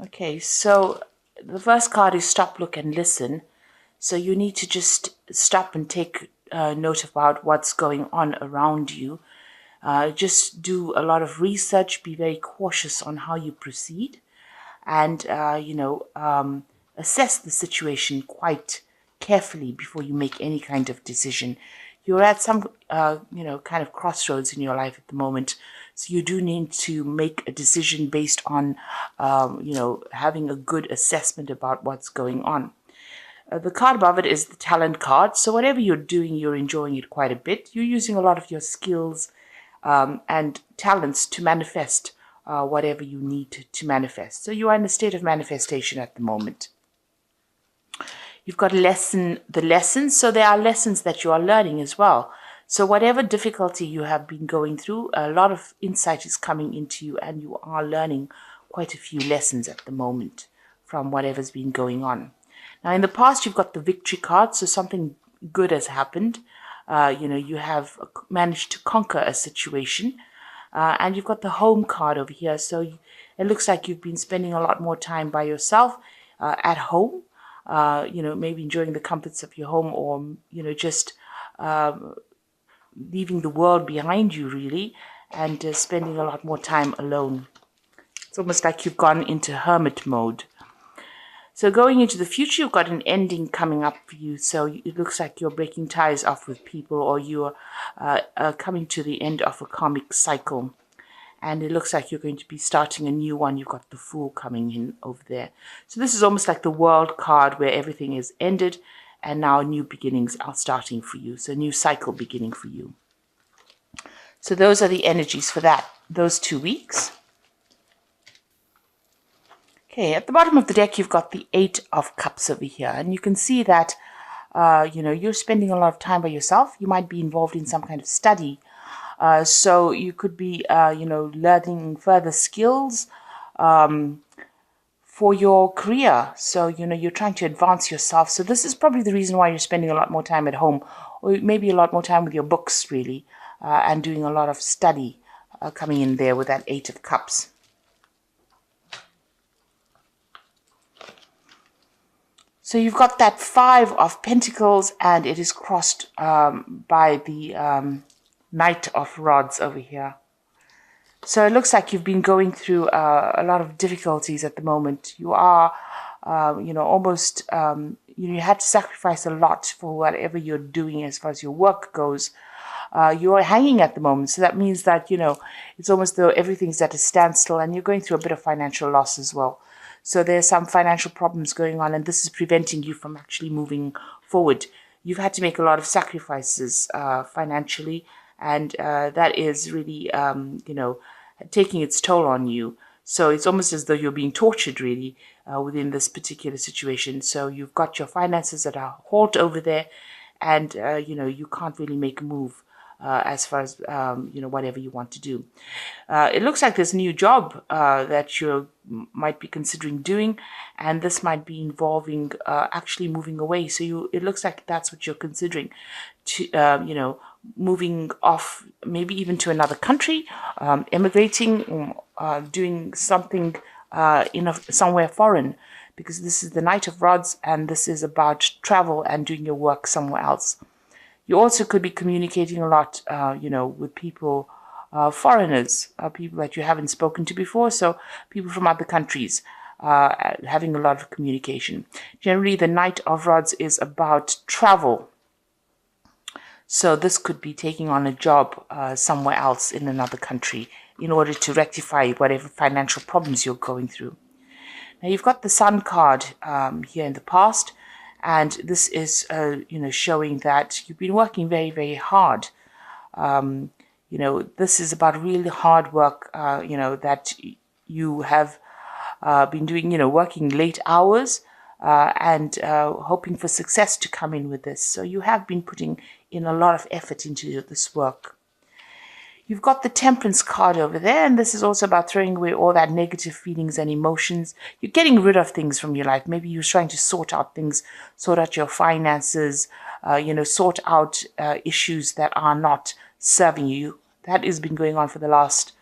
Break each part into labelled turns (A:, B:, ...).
A: Okay, so the first card is stop, look, and listen. So you need to just stop and take note about what's going on around you. Just do a lot of research, be very cautious on how you proceed, and assess the situation quite carefully before you make any kind of decision. You're at some kind of crossroads in your life at the moment, so you do need to make a decision based on having a good assessment about what's going on. The card above it is the talent card. So whatever you're doing, you're enjoying it quite a bit. You're using a lot of your skills and talents to manifest whatever you need to manifest. So you are in a state of manifestation at the moment. You've got the lessons. So there are lessons that you are learning as well. So whatever difficulty you have been going through, a lot of insight is coming into you, and you are learning quite a few lessons at the moment from whatever's been going on. Now, in the past, you've got the victory card, so something good has happened. You have managed to conquer a situation. And you've got the home card over here, so it looks like you've been spending a lot more time by yourself at home, maybe enjoying the comforts of your home, or, just leaving the world behind you, really, and spending a lot more time alone. It's almost like you've gone into hermit mode. So going into the future, you've got an ending coming up for you. So it looks like you're breaking ties off with people, or you're coming to the end of a karmic cycle. And it looks like you're going to be starting a new one. You've got the Fool coming in over there. So this is almost like the World card, where everything is ended and now new beginnings are starting for you. So a new cycle beginning for you. So those are the energies for those 2 weeks. Okay, at the bottom of the deck, you've got the Eight of Cups over here. And you can see that, you're spending a lot of time by yourself. You might be involved in some kind of study. So you could be, learning further skills for your career. So, you're trying to advance yourself. So this is probably the reason why you're spending a lot more time at home, or maybe a lot more time with your books, really, and doing a lot of study coming in there with that Eight of Cups. So you've got that Five of Pentacles, and it is crossed by the Knight of Rods over here. So it looks like you've been going through a lot of difficulties at the moment. You are, almost, you had to sacrifice a lot for whatever you're doing as far as your work goes. You are hanging at the moment. So that means that, it's almost though everything's at a standstill, and you're going through a bit of financial loss as well. So there's some financial problems going on, and this is preventing you from actually moving forward. You've had to make a lot of sacrifices financially, and that is really, taking its toll on you. So it's almost as though you're being tortured, really, within this particular situation. So you've got your finances at a halt over there, and, you can't really make a move as far as, whatever you want to do. It looks like there's a new job that you might be considering doing, and this might be involving actually moving away. So it looks like that's what you're considering, to, moving off, maybe even to another country, immigrating, doing something somewhere foreign, because this is the Knight of Rods, and this is about travel and doing your work somewhere else. You also could be communicating a lot, with people, foreigners, people that you haven't spoken to before, so people from other countries, having a lot of communication. Generally, the Knight of Rods is about travel. So this could be taking on a job somewhere else in another country in order to rectify whatever financial problems you're going through. Now, you've got the Sun card here in the past, and this is, showing that you've been working very, very hard. This is about really hard work, that you have been doing, working late hours and hoping for success to come in with this. So you have been putting in a lot of effort into this work. You've got the Temperance card over there, and this is also about throwing away all that negative feelings and emotions. You're getting rid of things from your life. Maybe you're trying to sort out things, sort out your finances, sort out issues that are not serving you. That has been going on for the last,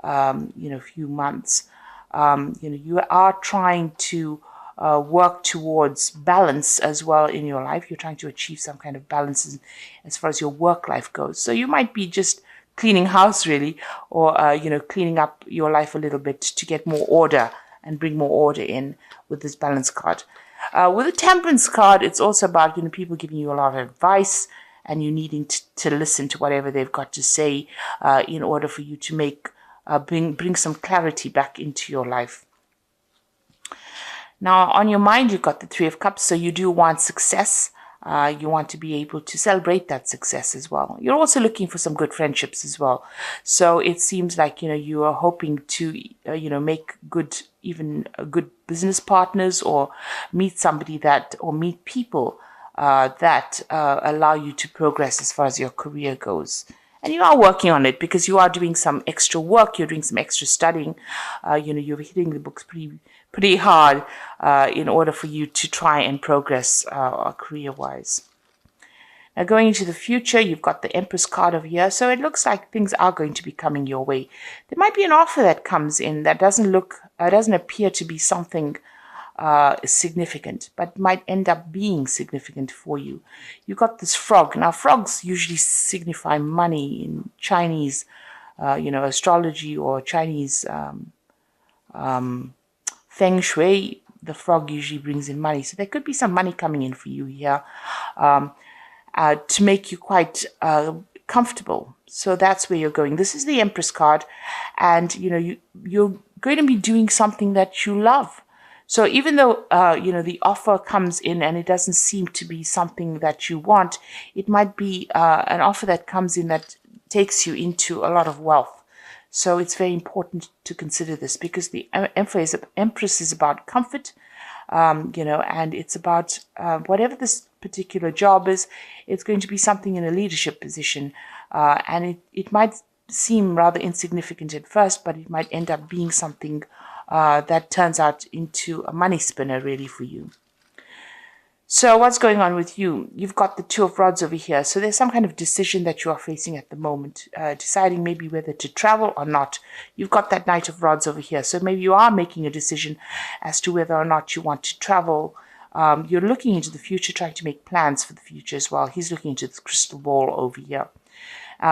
A: few months. You are trying to work towards balance as well in your life. You're trying to achieve some kind of balance as far as your work life goes. So you might be just cleaning house really, or cleaning up your life a little bit to get more order and bring more order in with this balance card. With the temperance card, it's also about people giving you a lot of advice, and you needing to listen to whatever they've got to say in order for you to bring some clarity back into your life. Now, on your mind, you've got the Three of Cups, so you do want success. You want to be able to celebrate that success as well. You're also looking for some good friendships as well. So it seems like, you are hoping to, make good business partners, or meet meet people that allow you to progress as far as your career goes. And you are working on it because you are doing some extra work. You're doing some extra studying. You're hitting the books pretty hard in order for you to try and progress career-wise. Now, going into the future, you've got the Empress card over here. So it looks like things are going to be coming your way. There might be an offer that comes in that doesn't appear to be something significant, but might end up being significant for you. You got this frog. Now, frogs usually signify money in Chinese, astrology, or Chinese feng shui. The frog usually brings in money, so there could be some money coming in for you here to make you quite comfortable. So that's where you're going. This is the Empress card, and you're going to be doing something that you love. So even though, the offer comes in and it doesn't seem to be something that you want, it might be an offer that comes in that takes you into a lot of wealth. So it's very important to consider this, because the Empress is about comfort, and it's about whatever this particular job is, it's going to be something in a leadership position. And it might seem rather insignificant at first, but it might end up being something that turns out into a money spinner really for you. So what's going on with you? You've got the Two of Rods over here. So there's some kind of decision that you are facing at the moment, deciding maybe whether to travel or not. You've got that Knight of Rods over here. So maybe you are making a decision as to whether or not you want to travel. You're looking into the future, trying to make plans for the future as well. He's looking into the crystal ball over here.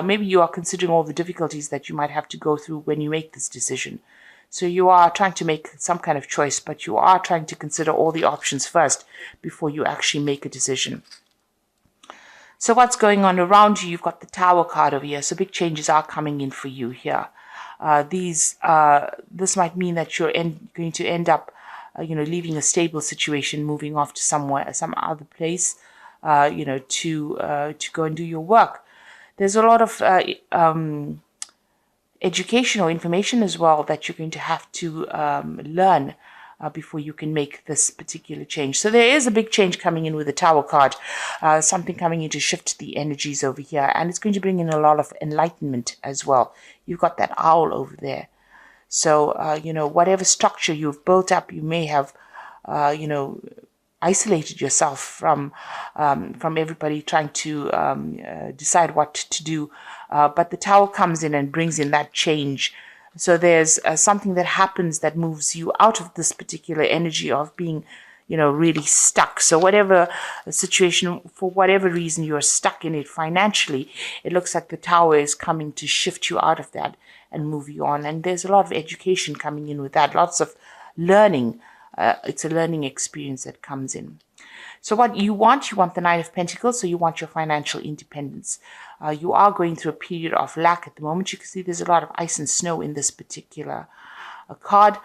A: Maybe you are considering all the difficulties that you might have to go through when you make this decision. So you are trying to make some kind of choice, but you are trying to consider all the options first before you actually make a decision. So what's going on around you? You've got the Tower card over here. So big changes are coming in for you here. This might mean that you're going to end up, leaving a stable situation, moving off to some other place, to go and do your work. There's a lot of educational information as well that you're going to have to learn before you can make this particular change. So there is a big change coming in with the Tower card, something coming in to shift the energies over here, and it's going to bring in a lot of enlightenment as well. You've got that owl over there. So, whatever structure you've built up, you may have, isolated yourself from everybody trying to decide what to do. But the Tower comes in and brings in that change. So there's something that happens that moves you out of this particular energy of being, really stuck. So whatever situation, for whatever reason you're stuck in it financially, it looks like the Tower is coming to shift you out of that and move you on. And there's a lot of education coming in with that, lots of learning. It's a learning experience that comes in. So what you want the Nine of Pentacles, so you want your financial independence. You are going through a period of lack at the moment. You can see there's a lot of ice and snow in this particular card.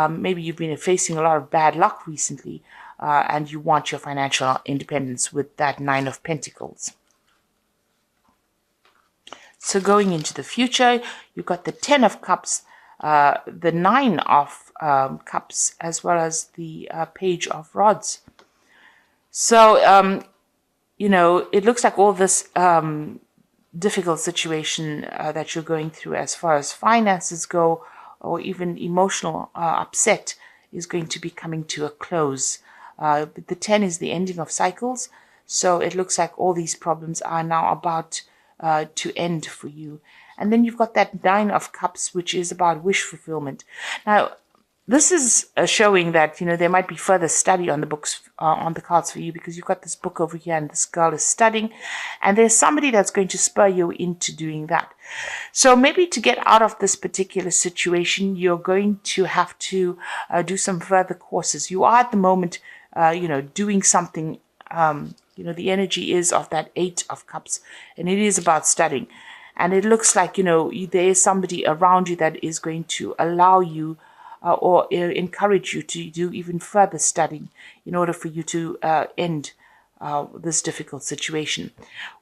A: Maybe you've been facing a lot of bad luck recently, and you want your financial independence with that Nine of Pentacles. So going into the future, you've got the Ten of Cups, the Nine of Cups, as well as the Page of Rods. So, it looks like all this difficult situation that you're going through as far as finances go, or even emotional upset, is going to be coming to a close. But the 10 is the ending of cycles, so it looks like all these problems are now about to end for you. And then you've got that Nine of Cups, which is about wish fulfillment. Now, this is showing that, there might be further study on the books, on the cards for you, because you've got this book over here and this girl is studying, and there's somebody that's going to spur you into doing that. So maybe to get out of this particular situation, you're going to have to do some further courses. You are at the moment, doing something. The energy is of that 8 of Cups, and it is about studying. And it looks like, there is somebody around you that is going to allow you or encourage you to do even further studying in order for you to end this difficult situation.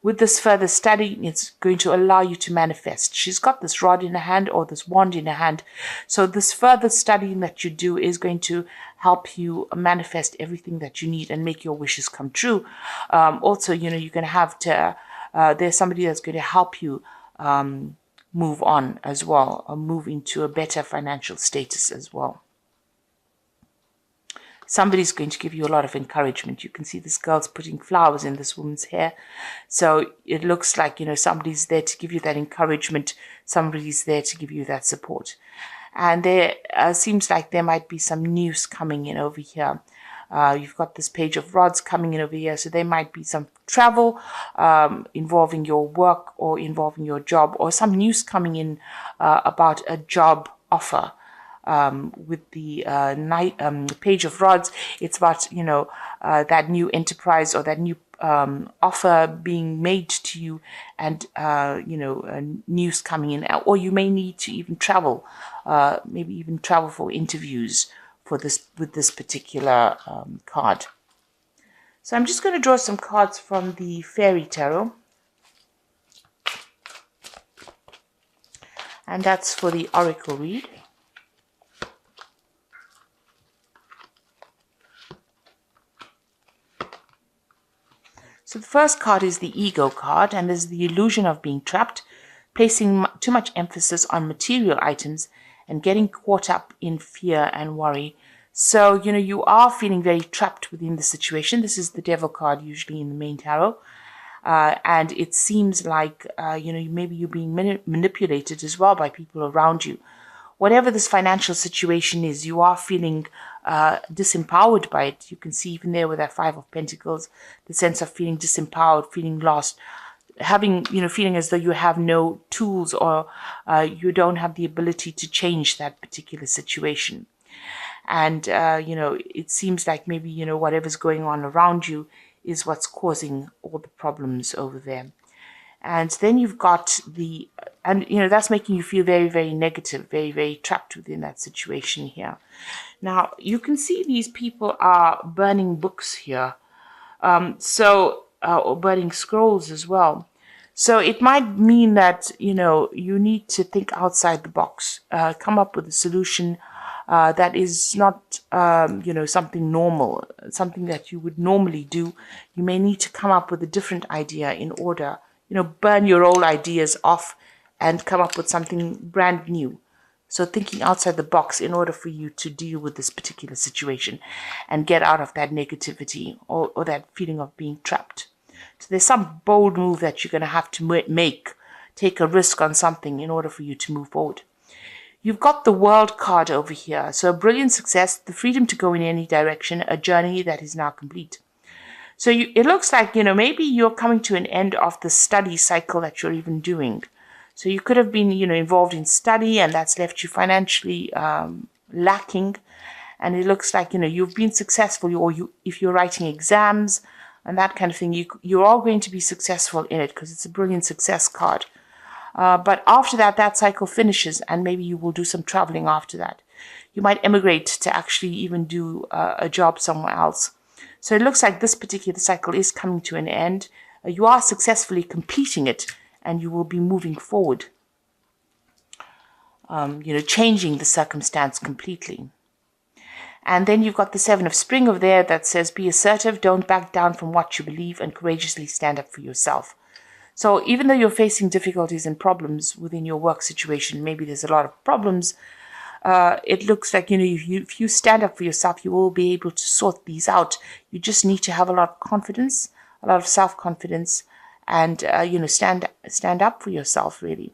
A: With this further studying, it's going to allow you to manifest. She's got this rod in her hand, or this wand in her hand. So this further studying that you do is going to help you manifest everything that you need and make your wishes come true. Also, you're going to have to, there's somebody that's going to help you move on as well, or move into a better financial status as well. Somebody's going to give you a lot of encouragement. You can see this girl's putting flowers in this woman's hair. So it looks like, somebody's there to give you that encouragement. Somebody's there to give you that support. And there seems like there might be some news coming in over here. You've got this Page of Rods coming in over here. So there might be some travel involving your work or involving your job, or some news coming in about a job offer. With the Page of Rods, it's about, that new enterprise or that new offer being made to you, and, news coming in. Or you may need to even travel, maybe even travel for interviews for this, with this particular card. So I'm just going to draw some cards from the Fairy Tarot. And that's for the Oracle read. So the first card is the Ego card, and there's the illusion of being trapped, placing too much emphasis on material items and getting caught up in fear and worry. So, you are feeling very trapped within the situation. This is the Devil card usually in the main tarot. And it seems like, maybe you're being manipulated as well by people around you. Whatever this financial situation is, you are feeling disempowered by it. You can see even there with that 5 of Pentacles, the sense of feeling disempowered, feeling lost, having, feeling as though you have no tools, or you don't have the ability to change that particular situation. And, it seems like maybe, whatever's going on around you is what's causing all the problems over there. And then you've got that's making you feel very, very negative, very, very trapped within that situation here. Now, you can see these people are burning books here. Or burning scrolls as well. So it might mean that, you need to think outside the box, come up with a solution that is not, something normal, something that you would normally do. You may need to come up with a different idea in order, burn your old ideas off and come up with something brand new. So thinking outside the box in order for you to deal with this particular situation and get out of that negativity or that feeling of being trapped. So there's some bold move that you're going to have to make, take a risk on something in order for you to move forward. You've got the World card over here. So a brilliant success, the freedom to go in any direction, a journey that is now complete. So it looks like, maybe you're coming to an end of the study cycle that you're even doing. So you could have been, involved in study, and that's left you financially lacking. And it looks like, you've been successful, or if you're writing exams and that kind of thing, you're all going to be successful in it because it's a brilliant success card. But after that cycle finishes, and maybe you will do some traveling after that. You might emigrate to actually even do a job somewhere else. So it looks like this particular cycle is coming to an end. You are successfully completing it, and you will be moving forward, changing the circumstance completely. And then you've got the 7 of Spring over there that says, be assertive, don't back down from what you believe, and courageously stand up for yourself. So even though you're facing difficulties and problems within your work situation, maybe there's a lot of problems, it looks like, if you stand up for yourself, you will be able to sort these out. You just need to have a lot of confidence, a lot of self-confidence, and, stand up for yourself, really.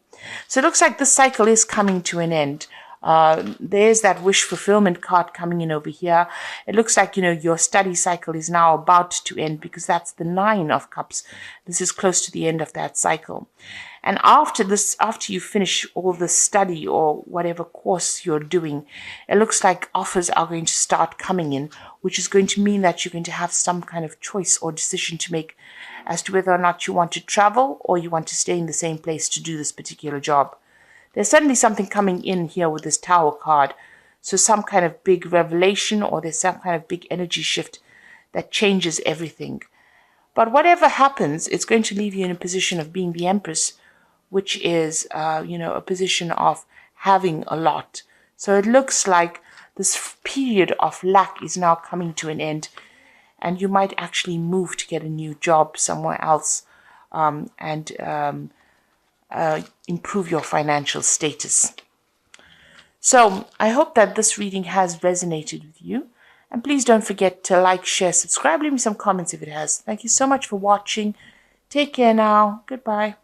A: So it looks like this cycle is coming to an end. There's that wish fulfillment card coming in over here. It looks like, your study cycle is now about to end, because that's the 9 of Cups. This is close to the end of that cycle. And after this, after you finish all the study or whatever course you're doing, it looks like offers are going to start coming in, which is going to mean that you're going to have some kind of choice or decision to make as to whether or not you want to travel or you want to stay in the same place to do this particular job. There's suddenly something coming in here with this Tower card. So some kind of big revelation, or there's some kind of big energy shift that changes everything. But whatever happens, it's going to leave you in a position of being the Empress, which is, a position of having a lot. So it looks like this period of lack is now coming to an end, and you might actually move to get a new job somewhere else, and improve your financial status. So I hope that this reading has resonated with you. And please don't forget to like, share, subscribe, leave me some comments if it has. Thank you so much for watching. Take care now. Goodbye.